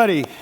everybody.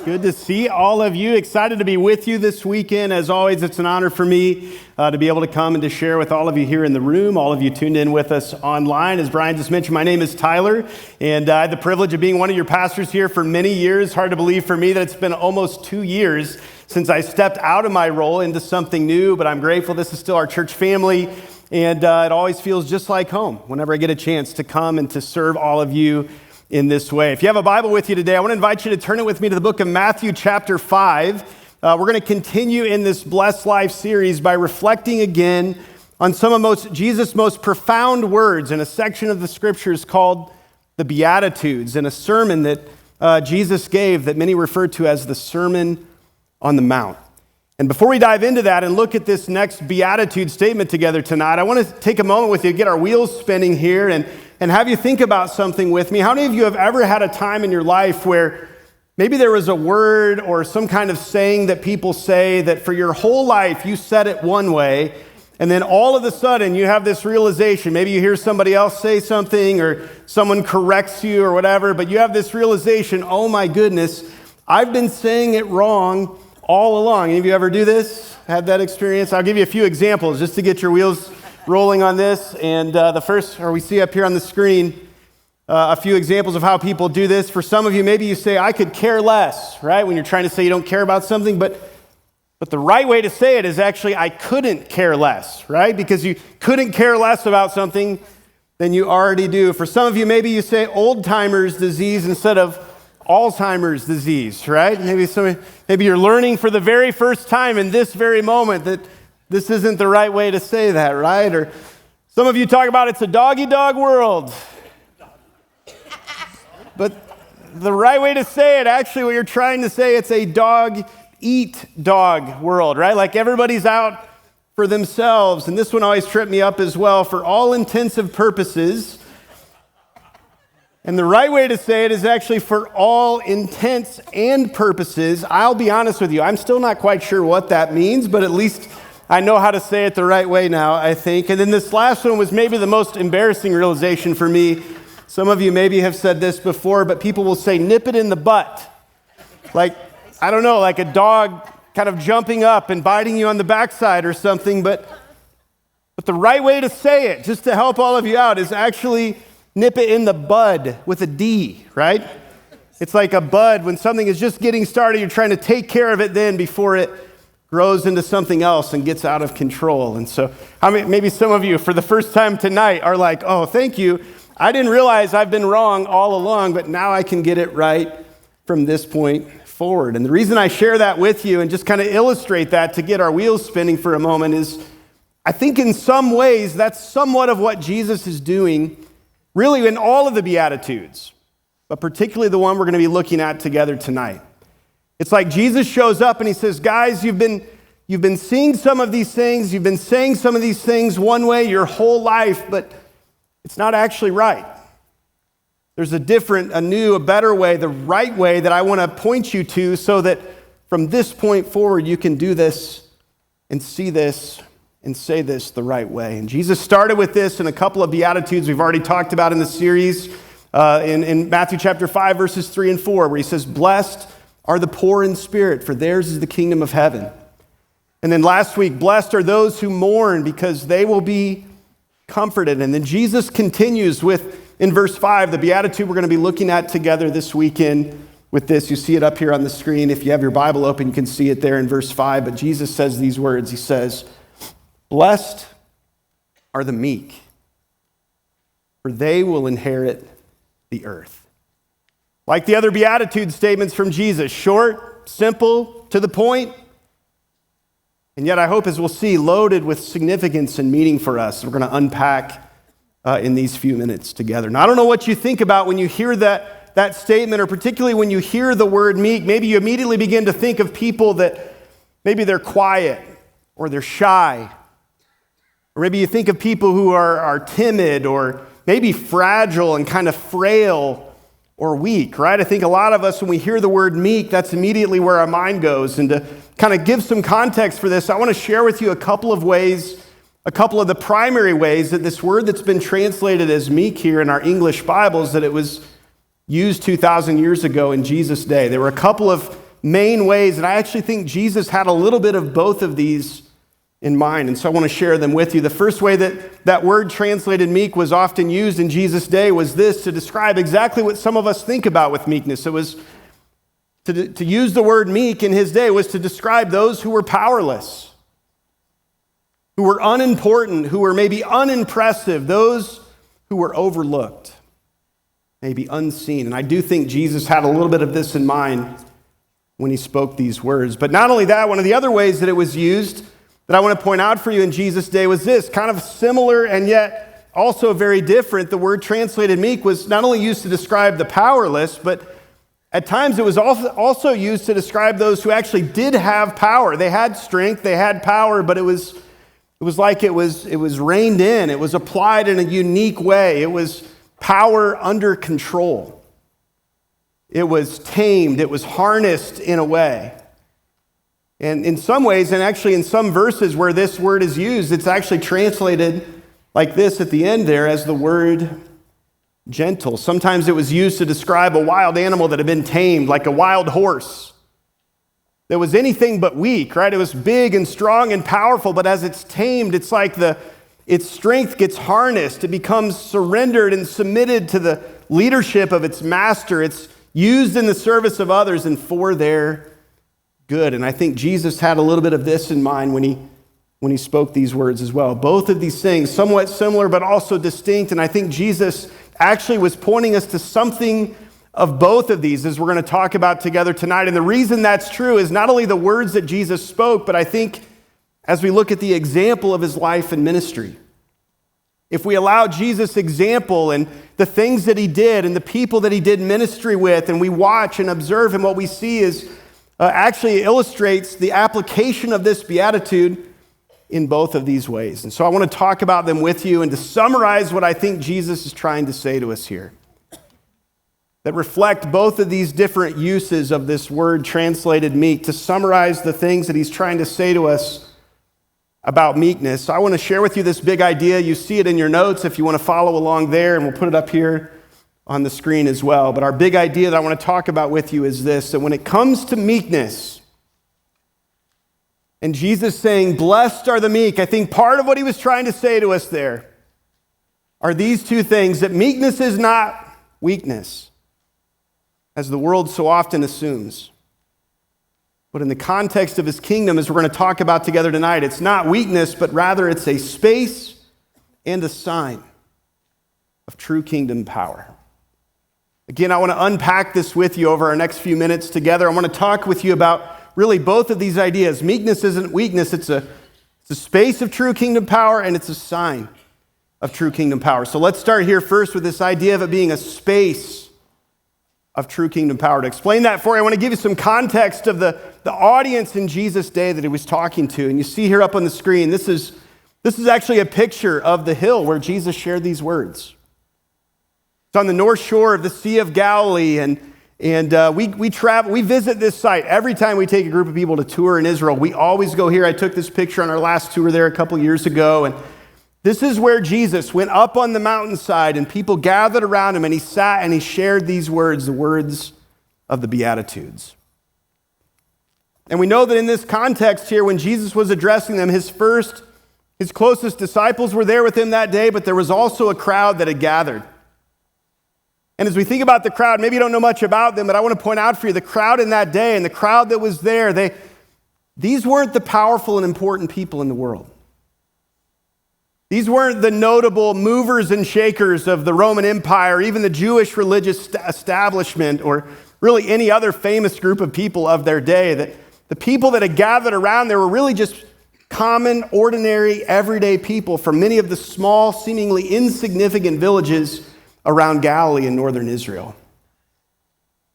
Good to see all of you. Excited to be with you this weekend. As always, it's an honor for me to be able to come and to share with all of you here in the room, all of you tuned in with us online. As Brian just mentioned, my name is Tyler, and I had the privilege of being one of your pastors here for many years. Hard to believe for me that it's been almost 2 years since I stepped out of my role into something new, but I'm grateful this is still our church family, and it always feels just like home whenever I get a chance to come and to serve all of you in this way. If you have a Bible with you today, I want to invite you to turn it with me to the book of Matthew chapter 5. We're going to continue in this Blessed Life series by reflecting again on some of Jesus' most profound words in a section of the scriptures called the Beatitudes, in a sermon that Jesus gave that many refer to as the Sermon on the Mount. And before we dive into that and look at this next Beatitude statement together tonight, I want to take a moment with you to get our wheels spinning here and have you think about something with me. How many of you have ever had a time in your life where maybe there was a word or some kind of saying that people say that for your whole life you said it one way, and then all of a sudden you have this realization, maybe you hear somebody else say something or someone corrects you or whatever, but you have this realization, oh my goodness, I've been saying it wrong all along. Any of you ever do this? Had that experience? I'll give you a few examples just to get your wheels rolling on this. And the first, or we see up here on the screen, a few examples of how people do this. For some of you, maybe you say, I could care less, right? When you're trying to say you don't care about something, but the right way to say it is actually, I couldn't care less, right? Because you couldn't care less about something than you already do. For some of you, maybe you say old-timers disease instead of Alzheimer's disease, right? Maybe you're learning for the very first time in this very moment that this isn't the right way to say that, right? Or some of you talk about it's a dog-eat-dog world. But the right way to say it, actually what you're trying to say, it's a dog-eat-dog world, right? Like everybody's out for themselves. And this one always tripped me up as well. For all intensive purposes, and the right way to say it is actually for all intents and purposes. I'll be honest with you, I'm still not quite sure what that means, but at least I know how to say it the right way now, I think. And then this last one was maybe the most embarrassing realization for me. Some of you maybe have said this before, but people will say, nip it in the butt. Like, I don't know, like a dog kind of jumping up and biting you on the backside or something. But the right way to say it, just to help all of you out, is actually nip it in the bud with a D, right? It's like a bud. When something is just getting started, you're trying to take care of it then before it grows into something else and gets out of control. And so maybe some of you for the first time tonight are like, oh, thank you. I didn't realize I've been wrong all along, but now I can get it right from this point forward. And the reason I share that with you and just kind of illustrate that to get our wheels spinning for a moment is I think in some ways that's somewhat of what Jesus is doing really in all of the Beatitudes, but particularly the one we're going to be looking at together tonight. It's like Jesus shows up and he says, guys, you've been seeing some of these things, you've been saying some of these things one way your whole life, but it's not actually right. There's a different, a new, a better way, the right way that I want to point you to so that from this point forward you can do this and see this and say this the right way. And Jesus started with this in a couple of Beatitudes we've already talked about in the series, in Matthew chapter 5, verses 3 and 4, where he says, blessed are the poor in spirit, for theirs is the kingdom of heaven. And then last week, blessed are those who mourn, because they will be comforted. And then Jesus continues with, in verse 5, the Beatitude we're going to be looking at together this weekend with this. You see it up here on the screen. If you have your Bible open, you can see it there in verse 5. But Jesus says these words. He says, blessed are the meek, for they will inherit the earth. Like the other Beatitude statements from Jesus, short, simple, to the point, and yet I hope, as we'll see, loaded with significance and meaning for us. We're going to unpack in these few minutes together. Now, I don't know what you think about when you hear that statement, or particularly when you hear the word meek. Maybe you immediately begin to think of people that maybe they're quiet or they're shy. Or maybe you think of people who are timid or maybe fragile and kind of frail or weak, right? I think a lot of us, when we hear the word meek, that's immediately where our mind goes. And to kind of give some context for this, I want to share with you a couple of the primary ways that this word that's been translated as meek here in our English Bibles, that it was used 2,000 years ago in Jesus' day. There were a couple of main ways, and I actually think Jesus had a little bit of both of these in mind, and so I want to share them with you. The first way that word translated meek was often used in Jesus' day was this, to describe exactly what some of us think about with meekness. It was to use the word meek in his day was to describe those who were powerless, who were unimportant, who were maybe unimpressive, those who were overlooked, maybe unseen. And I do think Jesus had a little bit of this in mind when he spoke these words. But not only that, one of the other ways that it was used that I want to point out for you in Jesus' day was this, kind of similar and yet also very different. The word translated meek was not only used to describe the powerless, but at times it was also used to describe those who actually did have power. They had strength, they had power, but it was like it was reined in. It was applied in a unique way. It was power under control. It was tamed. It was harnessed in a way. And in some ways, and actually in some verses where this word is used, it's actually translated like this at the end there as the word gentle. Sometimes it was used to describe a wild animal that had been tamed, like a wild horse that was anything but weak, right? It was big and strong and powerful, but as it's tamed, it's like its strength gets harnessed. It becomes surrendered and submitted to the leadership of its master. It's used in the service of others and for their good. And I think Jesus had a little bit of this in mind when he spoke these words as well. Both of these things, somewhat similar, but also distinct. And I think Jesus actually was pointing us to something of both of these as we're going to talk about together tonight. And the reason that's true is not only the words that Jesus spoke, but I think as we look at the example of his life and ministry. If we allow Jesus' example and the things that he did and the people that he did ministry with, and we watch and observe him, what we see is actually illustrates the application of this beatitude in both of these ways. And so I want to talk about them with you and to summarize what I think Jesus is trying to say to us here, that reflect both of these different uses of this word translated meek, to summarize the things that he's trying to say to us about meekness. So I want to share with you this big idea. You see it in your notes if you want to follow along there, and we'll put it up here on the screen as well. But our big idea that I want to talk about with you is this, that when it comes to meekness, and Jesus saying, blessed are the meek, I think part of what he was trying to say to us there are these two things, that meekness is not weakness, as the world so often assumes. But in the context of his kingdom, as we're going to talk about together tonight, it's not weakness, but rather it's a space and a sign of true kingdom power. Again, I want to unpack this with you over our next few minutes together. I want to talk with you about really both of these ideas. Meekness isn't weakness. It's a space of true kingdom power, and it's a sign of true kingdom power. So let's start here first with this idea of it being a space of true kingdom power. To explain that for you, I want to give you some context of the audience in Jesus' day that he was talking to. And you see here up on the screen, this is actually a picture of the hill where Jesus shared these words. It's on the north shore of the Sea of Galilee, and we travel. We visit this site every time we take a group of people to tour in Israel. We always go here. I took this picture on our last tour there a couple years ago, and this is where Jesus went up on the mountainside, and people gathered around him, and he sat and he shared these words, the words of the Beatitudes. And we know that in this context here, when Jesus was addressing them, his closest disciples were there with him that day, but there was also a crowd that had gathered. And as we think about the crowd, maybe you don't know much about them, but I want to point out for you the crowd in that day and the crowd that was there, these weren't the powerful and important people in the world. These weren't the notable movers and shakers of the Roman Empire, even the Jewish religious establishment, or really any other famous group of people of their day. That the people that had gathered around there were really just common, ordinary, everyday people from many of the small, seemingly insignificant villages around Galilee in northern Israel.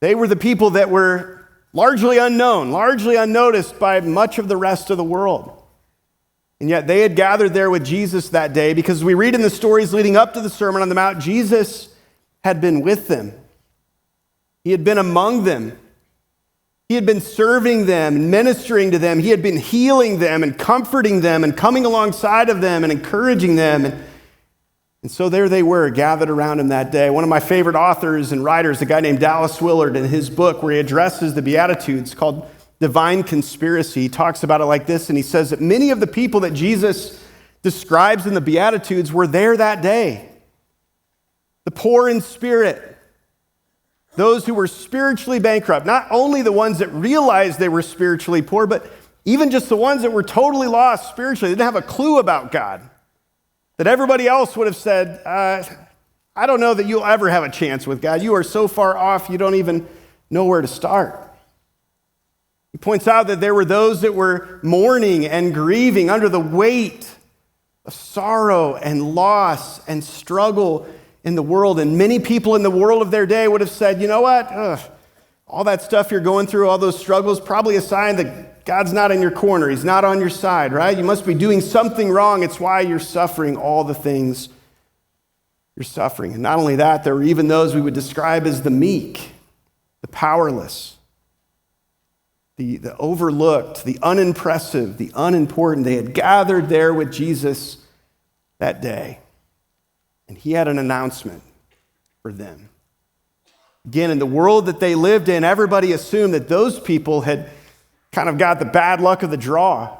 They were the people that were largely unknown, largely unnoticed by much of the rest of the world. And yet they had gathered there with Jesus that day because we read in the stories leading up to the Sermon on the Mount, Jesus had been with them. He had been among them. He had been serving them and ministering to them. He had been healing them and comforting them and coming alongside of them and encouraging them. And so there they were, gathered around him that day. One of my favorite authors and writers, a guy named Dallas Willard, in his book where he addresses the Beatitudes called Divine Conspiracy, he talks about it like this, and he says that many of the people that Jesus describes in the Beatitudes were there that day. The poor in spirit, those who were spiritually bankrupt, not only the ones that realized they were spiritually poor, but even just the ones that were totally lost spiritually. They didn't have a clue about God. That everybody else would have said, I don't know that you'll ever have a chance with God. You are so far off, you don't even know where to start. He points out that there were those that were mourning and grieving under the weight of sorrow and loss and struggle in the world. And many people in the world of their day would have said, you know what? All that stuff you're going through, all those struggles, probably a sign that God's not in your corner. He's not on your side, right? You must be doing something wrong. It's why you're suffering all the things you're suffering. And not only that, there were even those we would describe as the meek, the powerless, the overlooked, the unimpressive, the unimportant. They had gathered there with Jesus that day, and he had an announcement for them. Again, in the world that they lived in, everybody assumed that those people had kind of got the bad luck of the draw.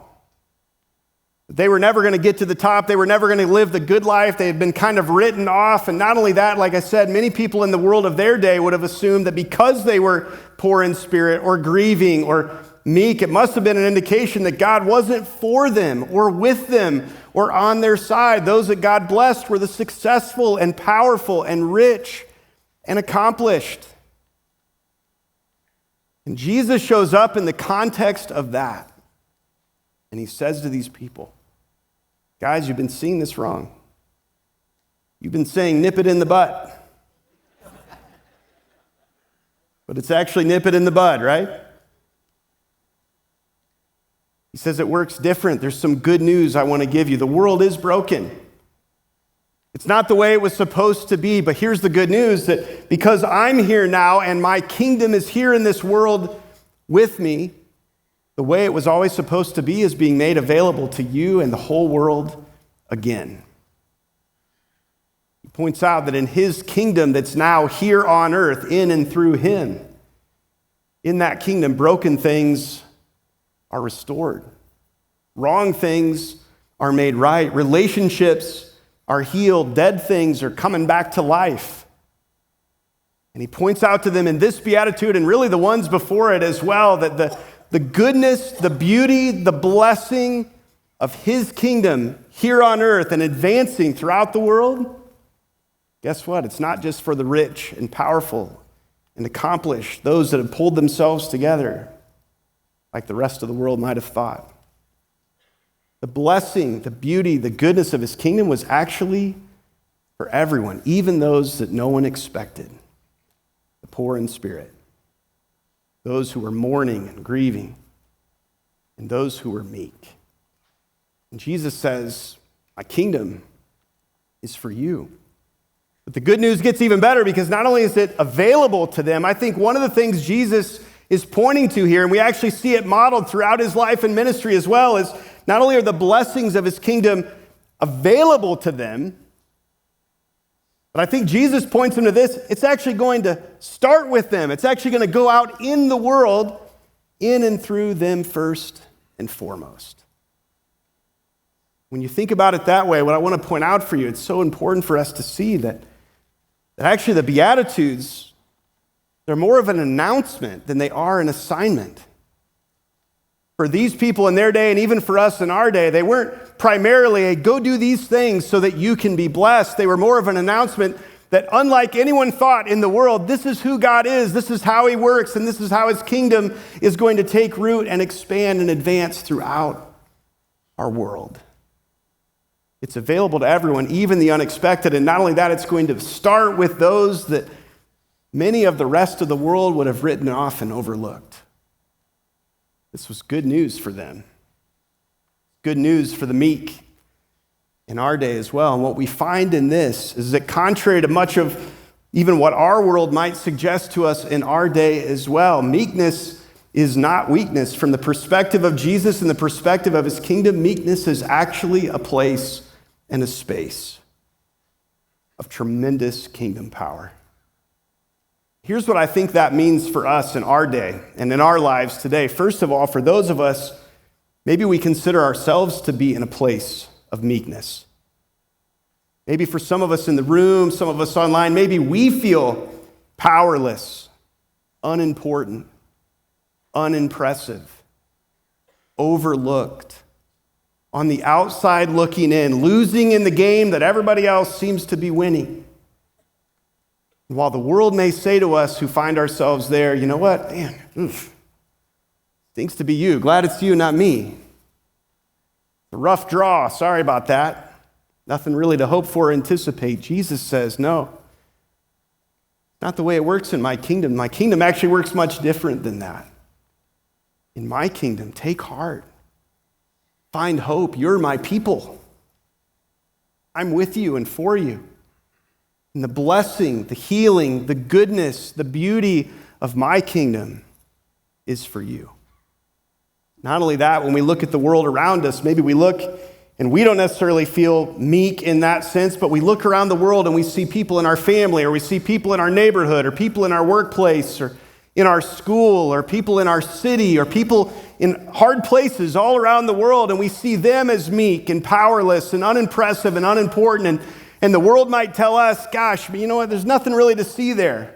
They were never going to get to the top. They were never going to live the good life. They had been kind of written off. And not only that, like I said, many people in the world of their day would have assumed that because they were poor in spirit or grieving or meek, it must have been an indication that God wasn't for them or with them or on their side. Those that God blessed were the successful and powerful and rich and accomplished. And Jesus shows up in the context of that. And he says to these people, guys, you've been seeing this wrong. You've been saying nip it in the butt. But it's actually nip it in the bud, right? He says it works different. There's some good news I want to give you. The world is broken. It's not the way it was supposed to be, but here's the good news, that because I'm here now and my kingdom is here in this world with me, the way it was always supposed to be is being made available to you and the whole world again. He points out that in his kingdom that's now here on earth, in and through him, in that kingdom, broken things are restored. Wrong things are made right. Relationships are healed. Dead things are coming back to life. And he points out to them in this beatitude, and really the ones before it as well, that the goodness, the beauty, the blessing of his kingdom here on earth and advancing throughout the world, guess what? It's not just for the rich and powerful and accomplished, those that have pulled themselves together like the rest of the world might have thought. The blessing, the beauty, the goodness of his kingdom was actually for everyone, even those that no one expected. The poor in spirit, those who were mourning and grieving, and those who were meek. And Jesus says, my kingdom is for you. But the good news gets even better, because not only is it available to them, I think one of the things Jesus is pointing to here, and we actually see it modeled throughout his life and ministry as well, is not only are the blessings of his kingdom available to them, but I think Jesus points them to this. It's actually going to start with them. It's actually going to go out in the world, in and through them first and foremost. When you think about it that way, what I want to point out for you, it's so important for us to see that actually the Beatitudes, they're more of an announcement than they are an assignment. For these people in their day, and even for us in our day, they weren't primarily a go do these things so that you can be blessed. They were more of an announcement that, unlike anyone thought in the world, this is who God is, this is how he works, and this is how his kingdom is going to take root and expand and advance throughout our world. It's available to everyone, even the unexpected. And not only that, it's going to start with those that many of the rest of the world would have written off and overlooked. This was good news for them. Good news for the meek in our day as well. And what we find in this is that, contrary to much of even what our world might suggest to us in our day as well, meekness is not weakness. From the perspective of Jesus and the perspective of his kingdom, meekness is actually a place and a space. of tremendous kingdom power. Here's what I think that means for us in our day and in our lives today. First of all, for those of us, maybe we consider ourselves to be in a place of meekness. Maybe for some of us in the room, some of us online, maybe we feel powerless, unimportant, unimpressive, overlooked, on the outside looking in, losing in the game that everybody else seems to be winning. And while the world may say to us who find ourselves there, you know what, man, stinks to be you. Glad it's you, not me. A rough draw, sorry about that. Nothing really to hope for or anticipate. Jesus says, no, not the way it works in my kingdom. My kingdom actually works much different than that. In my kingdom, take heart. Find hope. You're my people. I'm with you and for you. And the blessing, the healing, the goodness, the beauty of my kingdom is for you. Not only that, when we look at the world around us, maybe we look and we don't necessarily feel meek in that sense, but we look around the world and we see people in our family, or we see people in our neighborhood, or people in our workplace, or in our school, or people in our city, or people in hard places all around the world, and we see them as meek and powerless and unimpressive and unimportant, and the world might tell us, gosh, but you know what, there's nothing really to see there.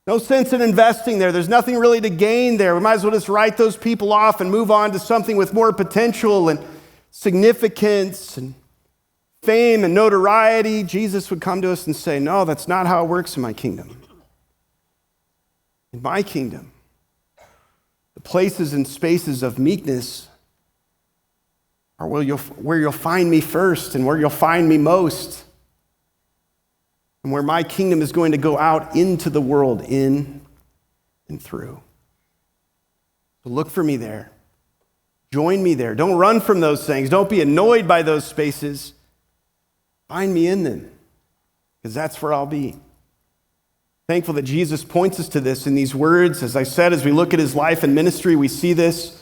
No sense in investing there. There's nothing really to gain there. We might as well just write those people off and move on to something with more potential and significance and fame and notoriety. Jesus would come to us and say, no, that's not how it works in my kingdom. In my kingdom, the places and spaces of meekness are where you'll find me first and where you'll find me most, and where my kingdom is going to go out into the world, in and through. So look for me there. Join me there. Don't run from those things. Don't be annoyed by those spaces. Find me in them, because that's where I'll be. Thankful that Jesus points us to this in these words. As I said, as we look at his life and ministry, we see this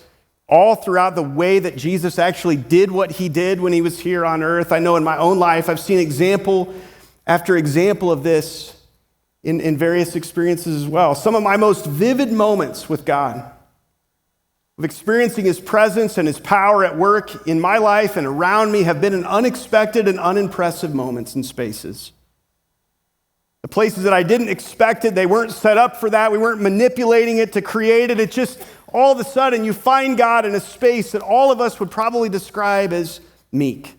all throughout the way that Jesus actually did what he did when he was here on earth. I know in my own life, I've seen example after example of this in various experiences as well. Some of my most vivid moments with God, of experiencing his presence and his power at work in my life and around me, have been in unexpected and unimpressive moments and spaces. The places that I didn't expect it, they weren't set up for that. We weren't manipulating it to create it. It just, all of a sudden, you find God in a space that all of us would probably describe as meek.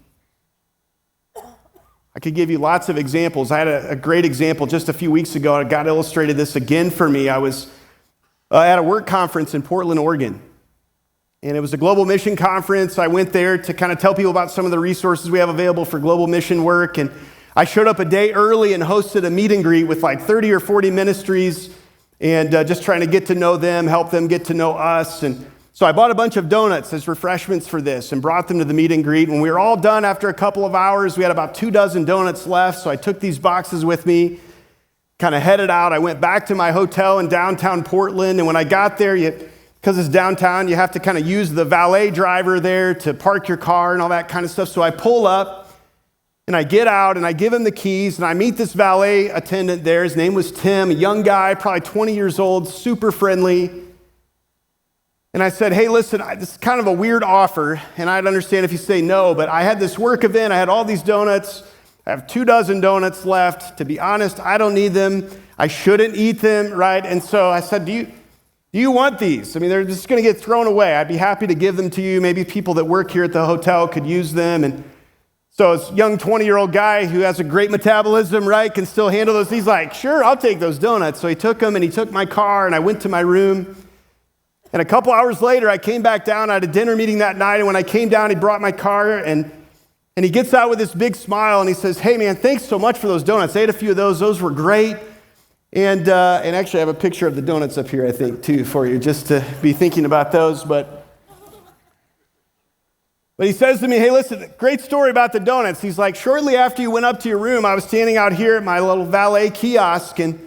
I could give you lots of examples. I had a great example just a few weeks ago. God illustrated this again for me. I was at a work conference in Portland, Oregon. And it was a global mission conference. I went there to kind of tell people about some of the resources we have available for global mission work. And I showed up a day early and hosted a meet and greet with like 30 or 40 ministries, and just trying to get to know them, help them get to know us. And so I bought a bunch of donuts as refreshments for this and brought them to the meet and greet. When we were all done after a couple of hours, we had about 24 donuts left. So I took these boxes with me, kind of headed out. I went back to my hotel in downtown Portland. And when I got there, because it's downtown, you have to kind of use the valet driver there to park your car and all that kind of stuff. So I pull up and I get out and I give him the keys and I meet this valet attendant there. His name was Tim, a young guy, probably 20 years old, super friendly. And I said, hey, listen, this is kind of a weird offer, and I'd understand if you say no, but I had this work event. I had all these donuts. I have 24 donuts left. To be honest, I don't need them. I shouldn't eat them, right? And so I said, do you want these? I mean, they're just going to get thrown away. I'd be happy to give them to you. Maybe people that work here at the hotel could use them. And so this young 20-year-old guy who has a great metabolism, right, can still handle those. He's like, sure, I'll take those donuts. So he took them, and he took my car, and I went to my room. And a couple hours later, I came back down. I had a dinner meeting that night, and when I came down, he brought my car, and he gets out with this big smile, and he says, hey, man, thanks so much for those donuts. I ate a few of those. Those were great. And actually, I have a picture of the donuts up here, I think, too, for you, just to be thinking about those. But he says to me, hey, listen, great story about the donuts. He's like, shortly after you went up to your room, I was standing out here at my little valet kiosk, and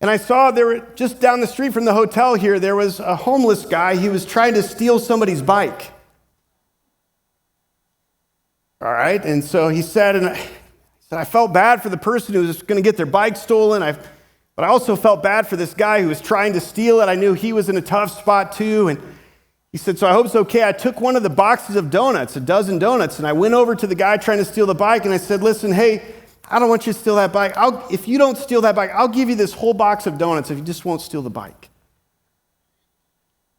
I saw there were, just down the street from the hotel here, there was a homeless guy. He was trying to steal somebody's bike. All right, and so he said, I felt bad for the person who was going to get their bike stolen, but I also felt bad for this guy who was trying to steal it. I knew he was in a tough spot too. And he said, so I hope it's okay. I took one of the boxes of donuts, a dozen donuts, and I went over to the guy trying to steal the bike, and I said, listen, hey, I don't want you to steal that bike. If you don't steal that bike, I'll give you this whole box of donuts if you just won't steal the bike.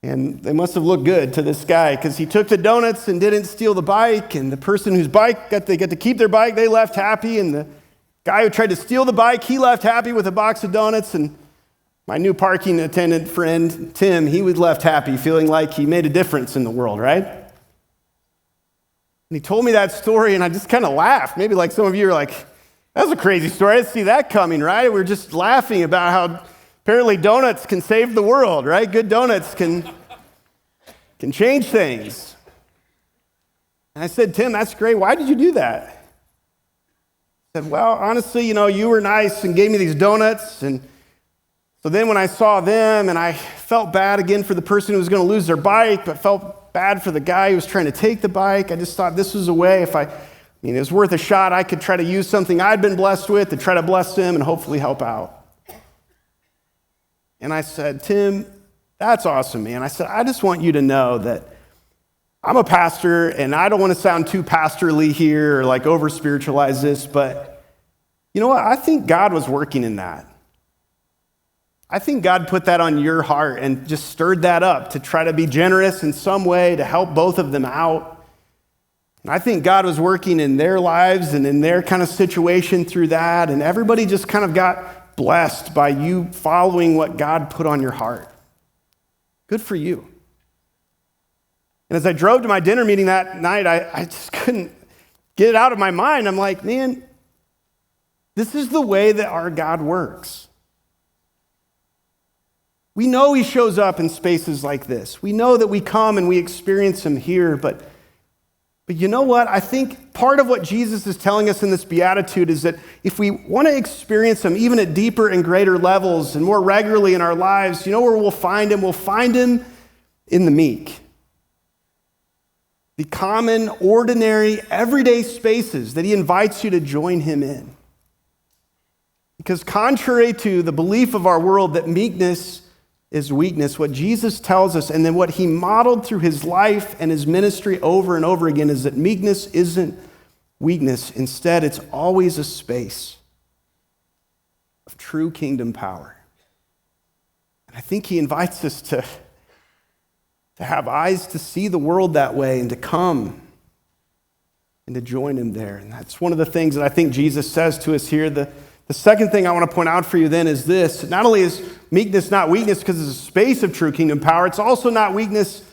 And they must have looked good to this guy because he took the donuts and didn't steal the bike, and the person whose bike they got to keep their bike, they left happy, and the guy who tried to steal the bike, he left happy with a box of donuts, and my new parking attendant friend, Tim, he was left happy, feeling like he made a difference in the world, right? And he told me that story, and I just kind of laughed. Maybe like some of you are like, that was a crazy story. I didn't see that coming, right? We're just laughing about how apparently donuts can save the world, right? Good donuts can change things. And I said, Tim, that's great. Why did you do that? He said, well, honestly, you were nice and gave me these donuts, and so then when I saw them, and I felt bad again for the person who was going to lose their bike, but felt bad for the guy who was trying to take the bike, I just thought this was a way, it was worth a shot. I could try to use something I'd been blessed with to try to bless them and hopefully help out. And I said, Tim, that's awesome, man. I said, I just want you to know that I'm a pastor, and I don't want to sound too pastorly here or like over-spiritualize this, but you know what? I think God was working in that. I think God put that on your heart and just stirred that up to try to be generous in some way to help both of them out. And I think God was working in their lives and in their kind of situation through that, and everybody just kind of got blessed by you following what God put on your heart. Good for you. And as I drove to my dinner meeting that night, I just couldn't get it out of my mind. I'm like, man, this is the way that our God works. We know he shows up in spaces like this. We know that we come and we experience him here, but you know what? I think part of what Jesus is telling us in this beatitude is that if we want to experience him even at deeper and greater levels and more regularly in our lives, you know where we'll find him? We'll find him in the meek. The common, ordinary, everyday spaces that he invites you to join him in. Because contrary to the belief of our world that meekness is weakness, what Jesus tells us, and then what he modeled through his life and his ministry over and over again, is that meekness isn't weakness. Instead, it's always a space of true kingdom power. And I think he invites us to have eyes to see the world that way and to come and to join him there. And that's one of the things that I think Jesus says to us here. The second thing I want to point out for you then is this. Not only is meekness not weakness because it's a space of true kingdom power, it's also not weakness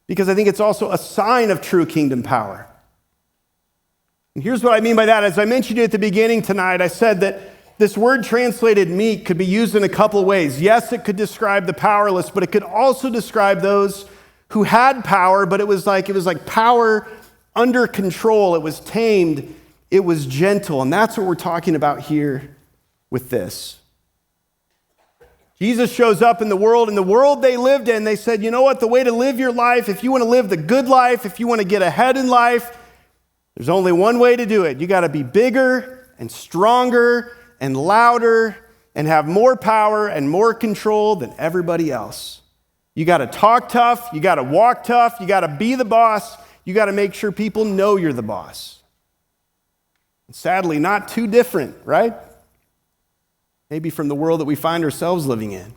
because I think it's also a sign of true kingdom power. And here's what I mean by that. As I mentioned at the beginning tonight, I said that this word translated meek could be used in a couple of ways. Yes, it could describe the powerless, but it could also describe those who had power, but it was like power under control. It was tamed. It was gentle. And that's what we're talking about here with this. Jesus shows up in the world they lived in. They said, you know what? The way to live your life, if you want to live the good life, if you want to get ahead in life, there's only one way to do it. You got to be bigger and stronger and louder and have more power and more control than everybody else. You got to talk tough. You got to walk tough. You got to be the boss. You got to make sure people know you're the boss. And sadly, not too different, right? Maybe from the world that we find ourselves living in.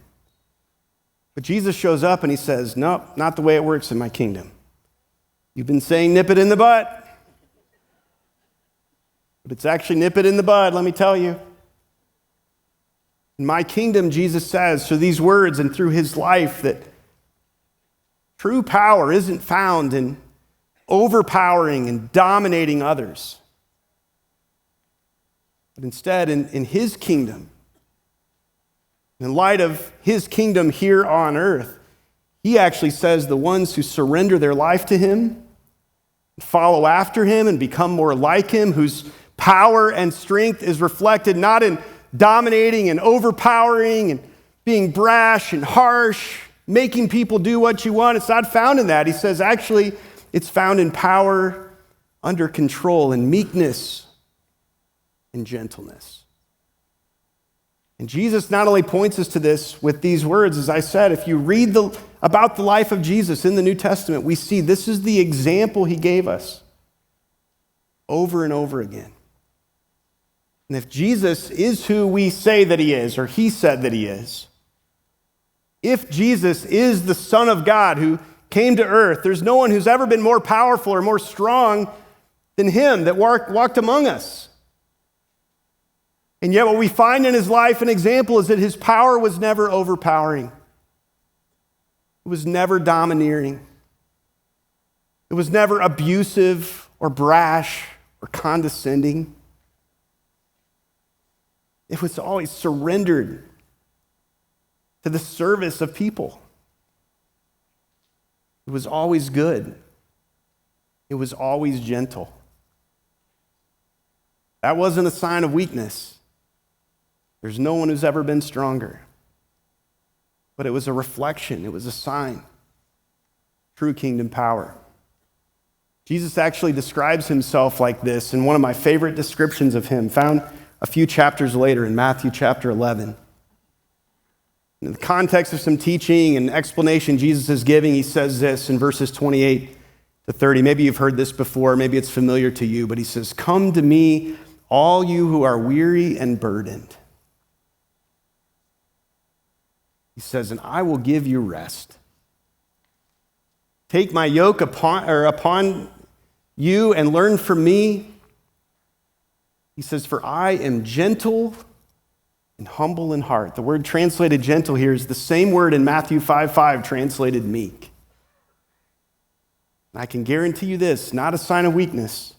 But Jesus shows up and he says, no, not the way it works in my kingdom. You've been saying nip it in the butt. But it's actually nip it in the bud, let me tell you. In my kingdom, Jesus says through these words and through his life that true power isn't found in overpowering and dominating others. But instead, in his kingdom, in light of his kingdom here on earth, he actually says the ones who surrender their life to him, follow after him and become more like him, whose power and strength is reflected not in dominating and overpowering and being brash and harsh, making people do what you want. It's not found in that. He says actually it's found in power under control and meekness and gentleness. And Jesus not only points us to this with these words, as I said, if you read about the life of Jesus in the New Testament, we see this is the example he gave us over and over again. And if Jesus is who we say that he is, or he said that he is, if Jesus is the Son of God who came to earth, there's no one who's ever been more powerful or more strong than him that walked among us. And yet what we find in his life, an example, is that his power was never overpowering. It was never domineering. It was never abusive or brash or condescending. It was always surrendered to the service of people. It was always good. It was always gentle. That wasn't a sign of weakness. There's no one who's ever been stronger. But it was a reflection. It was a sign. True kingdom power. Jesus actually describes himself like this in one of my favorite descriptions of him, found a few chapters later in Matthew chapter 11. In the context of some teaching and explanation Jesus is giving, he says this in verses 28 to 30. Maybe you've heard this before, maybe it's familiar to you, but he says, "Come to me, all you who are weary and burdened." He says, "And I will give you rest. Take my yoke upon you and learn from me." He says, "For I am gentle and humble in heart." The word translated gentle here is the same word in Matthew 5:5 translated meek. And I can guarantee you this, not a sign of weakness.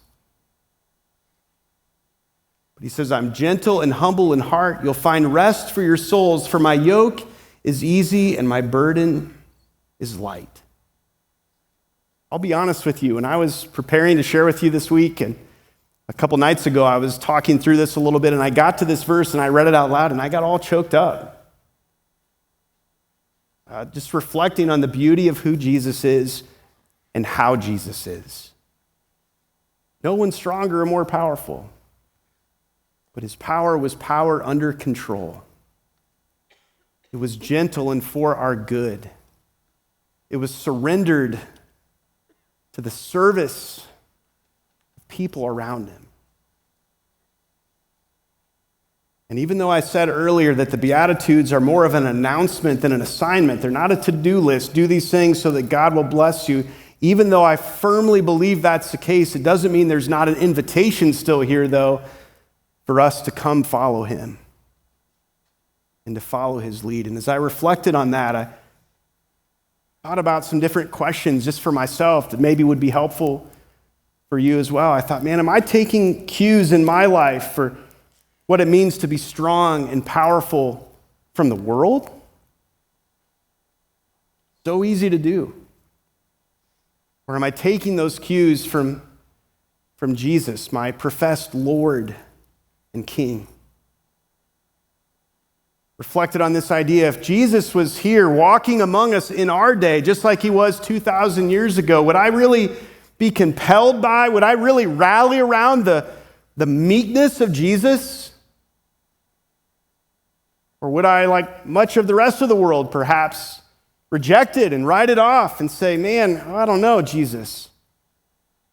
But he says, "I'm gentle and humble in heart. You'll find rest for your souls, for my yoke is easy and my burden is light." I'll be honest with you, when I was preparing to share with you this week, and a couple nights ago, I was talking through this a little bit, and I got to this verse, and I read it out loud, and I got all choked up. Just reflecting on the beauty of who Jesus is and how Jesus is. No one's stronger or more powerful, but his power was power under control. It was gentle and for our good. It was surrendered to the service of people around him. And even though I said earlier that the Beatitudes are more of an announcement than an assignment, they're not a to-do list, do these things so that God will bless you. Even though I firmly believe that's the case, it doesn't mean there's not an invitation still here, though, for us to come follow him and to follow his lead. And as I reflected on that, I thought about some different questions just for myself that maybe would be helpful for you as well. I thought, man, am I taking cues in my life for what it means to be strong and powerful from the world? So easy to do. Or am I taking those cues from Jesus, my professed Lord and King? Reflected on this idea, if Jesus was here walking among us in our day, just like he was 2,000 years ago, would I really be compelled by, would I really rally around the meekness of Jesus? Or would I, like much of the rest of the world, perhaps reject it and write it off and say, man, I don't know, Jesus.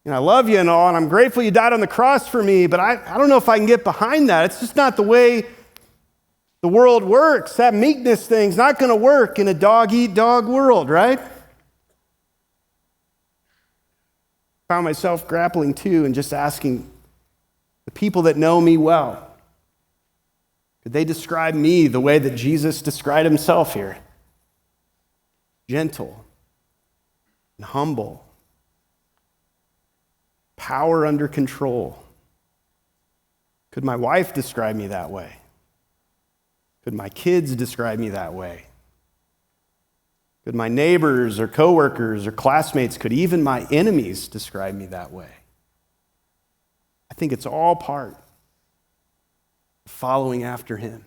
I love you and all, and I'm grateful you died on the cross for me, but I don't know if I can get behind that. It's just not the way the world works. That meekness thing's not going to work in a dog-eat-dog world, right? Found myself grappling too and just asking the people that know me well, could they describe me the way that Jesus described himself here? Gentle and humble, power under control. Could my wife describe me that way? Could my kids describe me that way? Could my neighbors or coworkers or classmates, could even my enemies describe me that way? I think it's all part of following after him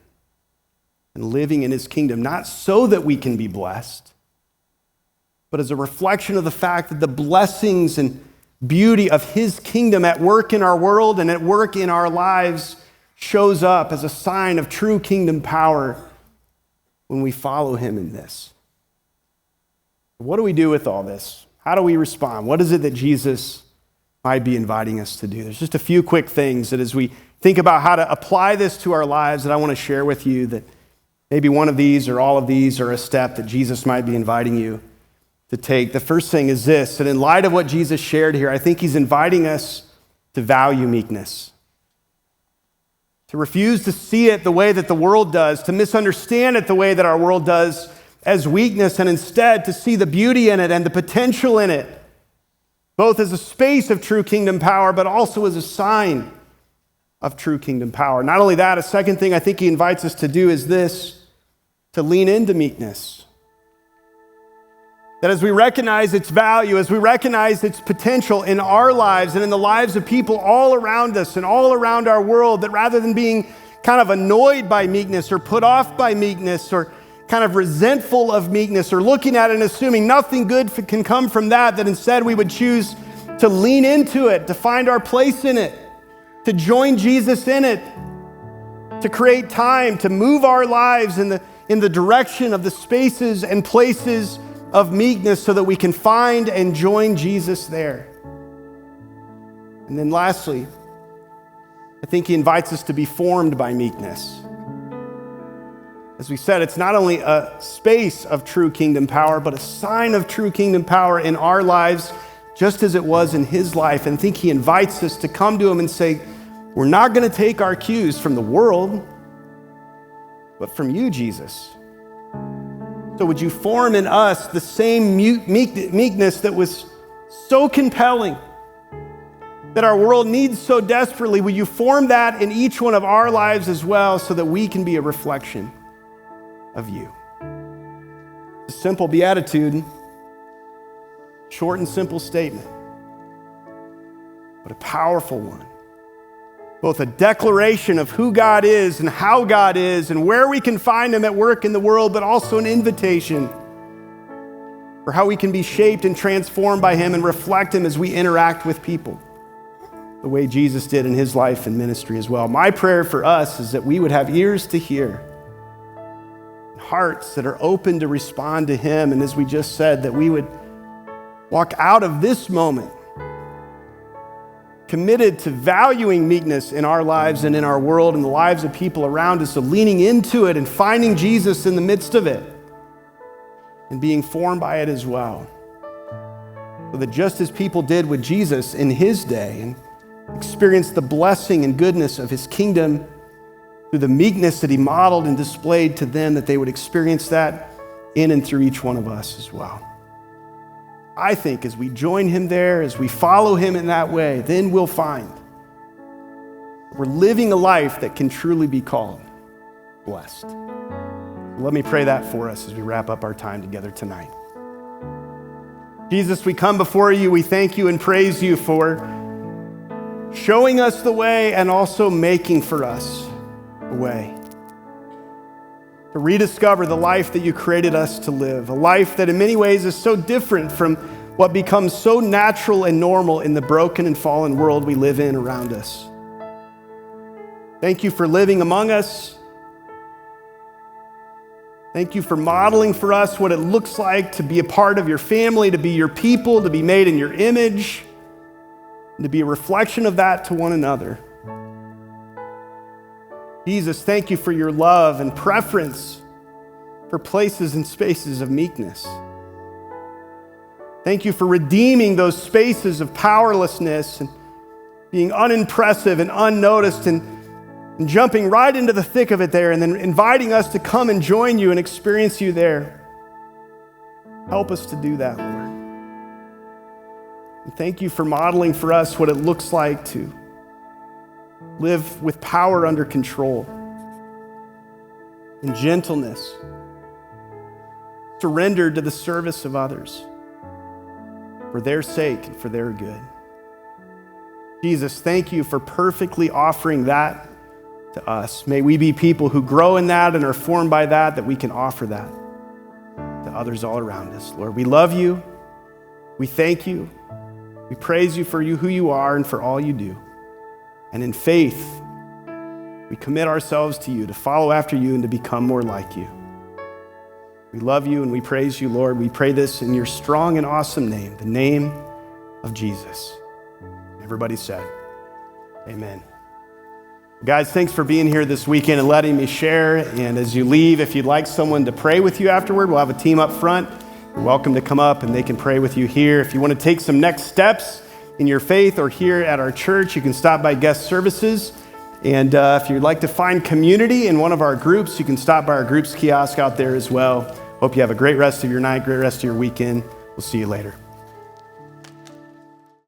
and living in his kingdom, not so that we can be blessed, but as a reflection of the fact that the blessings and beauty of his kingdom at work in our world and at work in our lives shows up as a sign of true kingdom power when we follow him in this. What do we do with all this? How do we respond? What is it that Jesus might be inviting us to do? There's just a few quick things that as we think about how to apply this to our lives that I want to share with you, that maybe one of these or all of these are a step that Jesus might be inviting you to take. The first thing is this, that in light of what Jesus shared here, I think he's inviting us to value meekness, to refuse to see it the way that the world does, to misunderstand it the way that our world does as weakness, and instead to see the beauty in it and the potential in it, both as a space of true kingdom power, but also as a sign of true kingdom power. Not only that, a second thing I think he invites us to do is this, to lean into meekness. That as we recognize its value, as we recognize its potential in our lives and in the lives of people all around us and all around our world, that rather than being kind of annoyed by meekness or put off by meekness or kind of resentful of meekness or looking at it and assuming nothing good can come from that, that instead we would choose to lean into it, to find our place in it, to join Jesus in it, to create time, to move our lives in the direction of the spaces and places of meekness so that we can find and join Jesus there. And then lastly, I think he invites us to be formed by meekness. As we said, it's not only a space of true kingdom power, but a sign of true kingdom power in our lives, just as it was in his life. And I think he invites us to come to him and say, we're not going to take our cues from the world, but from you, Jesus. So would you form in us the same meekness that was so compelling, that our world needs so desperately? Will you form that in each one of our lives as well so that we can be a reflection of you? A simple beatitude, short and simple statement, but a powerful one. Both a declaration of who God is and how God is and where we can find him at work in the world, but also an invitation for how we can be shaped and transformed by him and reflect him as we interact with people, the way Jesus did in his life and ministry as well. My prayer for us is that we would have ears to hear, hearts that are open to respond to him, and as we just said, that we would walk out of this moment committed to valuing meekness in our lives and in our world and the lives of people around us, so leaning into it and finding Jesus in the midst of it and being formed by it as well. So that just as people did with Jesus in his day and experienced the blessing and goodness of his kingdom through the meekness that he modeled and displayed to them, that they would experience that in and through each one of us as well. I think as we join him there, as we follow him in that way, then we'll find we're living a life that can truly be called blessed. Let me pray that for us as we wrap up our time together tonight. Jesus, we come before you. We thank you and praise you for showing us the way and also making for us a way to rediscover the life that you created us to live, a life that in many ways is so different from what becomes so natural and normal in the broken and fallen world we live in around us. Thank you for living among us. Thank you for modeling for us what it looks like to be a part of your family, to be your people, to be made in your image, and to be a reflection of that to one another. Jesus, thank you for your love and preference for places and spaces of meekness. Thank you for redeeming those spaces of powerlessness and being unimpressive and unnoticed and jumping right into the thick of it there and then inviting us to come and join you and experience you there. Help us to do that, Lord. And thank you for modeling for us what it looks like to live with power under control, in gentleness, surrendered to the service of others for their sake and for their good. Jesus, thank you for perfectly offering that to us. May we be people who grow in that and are formed by that, that we can offer that to others all around us. Lord, we love you. We thank you. We praise you for who you are and for all you do. And in faith, We commit ourselves to you, to follow after you and to become more like you. We love you and we praise you, Lord. We pray this in your strong and awesome name, the name of Jesus. Everybody said, amen. Guys, thanks for being here this weekend and letting me share. And as you leave, if you'd like someone to pray with you afterward, we'll have a team up front. You're welcome to come up and they can pray with you here. If you want to take some next steps in your faith or here at our church, you can stop by guest services. And if you'd like to find community in one of our groups, you can stop by our groups kiosk out there as well. Hope you have a great rest of your night, great rest of your weekend. We'll see you later.